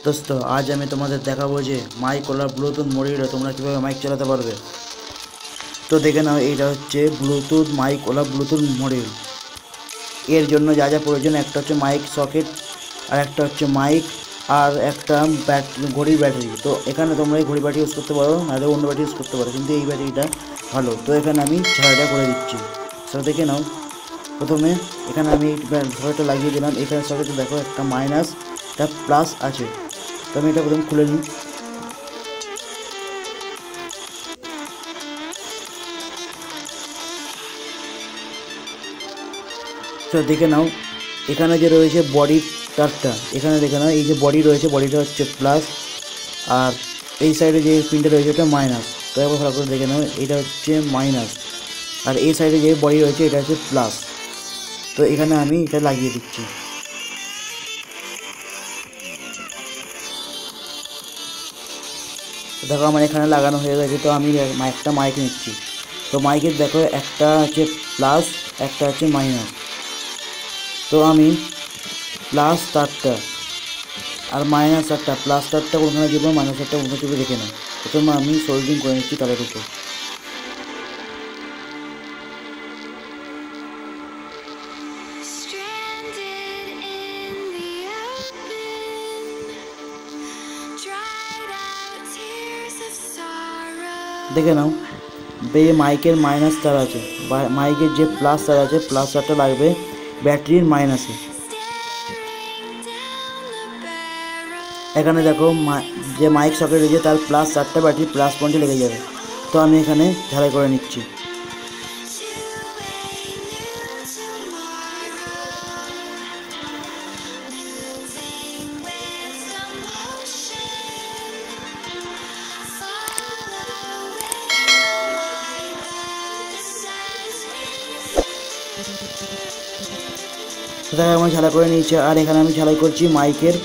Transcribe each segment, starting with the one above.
দোস্ত আজ আমি তোমাদের দেখাবো যে মাইক ওলা ব্লুটুথ মডিউলে তোমরা কীভাবে মাইক চালাতে পারবে। তো দেখে নাও, এইটা হচ্ছে ব্লুটুথ মাইক ওলা ব্লুটুথ মডিউল। এর জন্য যা যা প্রয়োজন, একটা হচ্ছে মাইক সকেট, আর একটা হচ্ছে মাইক, আর একটা ঘড়ির ব্যাটারি। তো এখানে তোমরা এই ঘড়ি ব্যাটারি ইউজ করতে পারো, নাহলে অন্য ব্যাটারি ইউজ করতে পারো, কিন্তু এই ব্যাটারিটা ভালো। তো এখানে আমি ছাড়াটা করে দিচ্ছি। সেটা দেখে নাও। প্রথমে এখানে আমি সকেটটা লাগিয়ে দিলাম। এখানে সকেটে দেখো একটা মাইনাস, একটা প্লাস আছে। তো আমি এটা প্রথমে খুলে নিই। তো দেখে নাও, এখানে যে রয়েছে বডির তারটা, এখানে দেখে নাও এই যে বডি রয়েছে, বডিটা হচ্ছে প্লাস, আর এই সাইডে যে পিনটা রয়েছে ওটা মাইনাস। তো একবার ভালো করে দেখে নাও, এটা হচ্ছে মাইনাস, আর এই সাইডে যে বডি রয়েছে এটা হচ্ছে প্লাস। তো এখানে আমি এটা লাগিয়ে দিচ্ছি। দেখো আমার এখানে লাগানো হয়ে গেছে। তো আমি একটা মাইক নিচ্ছি। তো মাইকের দেখো একটা হচ্ছে প্লাস, একটা হচ্ছে মাইনাস। তো আমি প্লাস তারটা আর মাইনাস তারটা, প্লাস তারটা কোনখানে দেবো, মাইনাস তারটা কোনখানে দেবো দেখে নাও। প্রথমে আমি সোল্ডিং করে নিচ্ছি তারের উপর। দেখে নাও, মাইকের মাইনাস তার আছে, মাইকের যে প্লাস তার আছে, প্লাস তারটা লাগবে ব্যাটারির মাইনাসে। এখানে দেখো যে মাইক সকেট রয়েছে তার প্লাস তারটা ব্যাটারি প্লাস পয়েন্টে লেগে যাবে। তো আমি এখানে ঝালাই করে নিচ্ছি। সেটাকে আমি ঝালাই করে নিয়েছি। আর এখানে আমি ঝালাই করছি মাইকের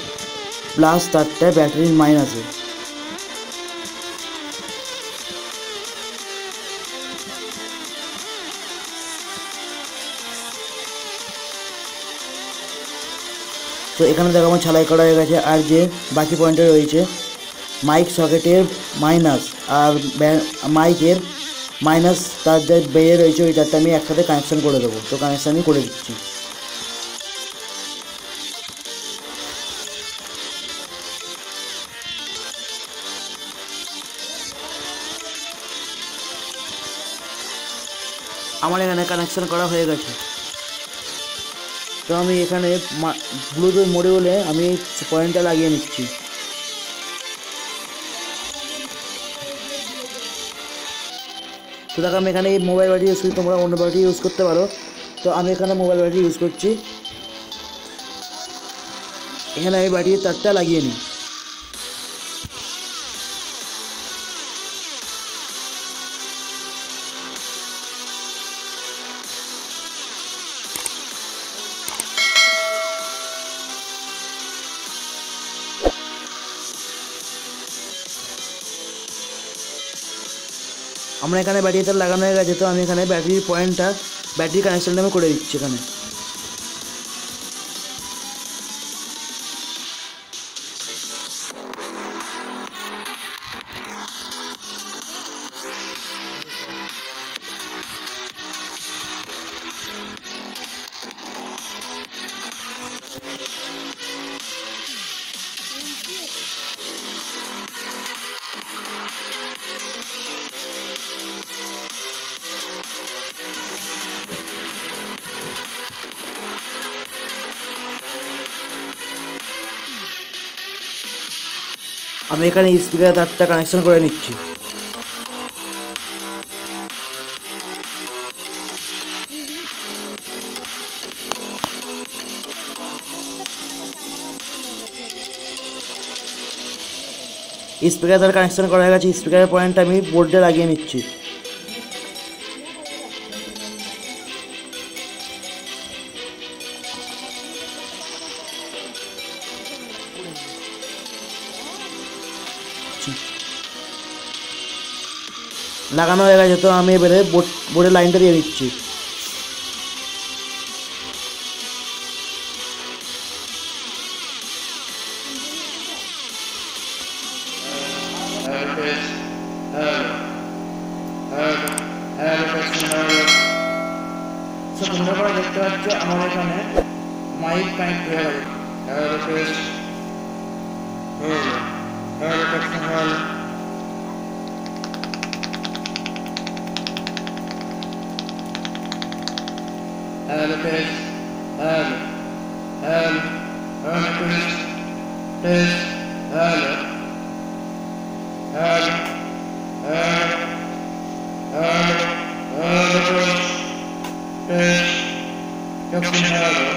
প্লাস তারটা ব্যাটারির মাইনাসে। তো এখানে দেখো আমার ঝালাই করা হয়ে গেছে। আর যে বাকি পয়েন্টে রয়েছে মাইক সকেটের মাইনাস আর মাইকের মাইনাস তার যে বেয়ে রয়েছে ওই তারটা আমি একসাথে কানেকশান করে দেবো। তো কানেকশান আমি করে দিচ্ছি। আমার এখানে কানেকশান করা হয়ে গেছে। তো আমি এখানে ব্লুটুথ মডিউলে আমি পয়েন্টটা লাগিয়ে নিচ্ছি। তো দেখো আমি এখানে এই মোবাইল ব্যাটারি ইউজ করি, তোমরা অন্য ব্যাটারি ইউজ করতে পারো। তো আমি এখানে মোবাইল ব্যাটারি ইউজ করছি। এখানে আমি ব্যাটারির তারটা লাগিয়ে নিই। আমরা এখানে ব্যাটারি তার লাগানো হয়ে গেছে। তো আমি এখানে ব্যাটারির পয়েন্টটা ব্যাটারি কানেকশানটা আমি করে দিচ্ছি। এখানে আমি এখানে স্পিকার তারটা কানেকশান করে নিচ্ছি। স্পিকার তার কানেকশান করা হয়ে গেছে। স্পিকারের পয়েন্টটা আমি বোর্ডে লাগিয়ে নিচ্ছি। লাগানো হয়ে গেছে। তো আমি এবারে বোর্ডের লাইনটা দিয়ে দিচ্ছি। test. Hello. Hello. Hello testing. Hello. So তোমরা পরে দেখতে পাচ্ছ আমার এখানে মাইক কানেক্ট হয়ে গেছে। Hello test. Hello. Hello testing. Hello. Hello test. Hello. Hello. Hello test. Test. Hello. Hello. Hello. Hello. Hello test. Test. Testing. Hello.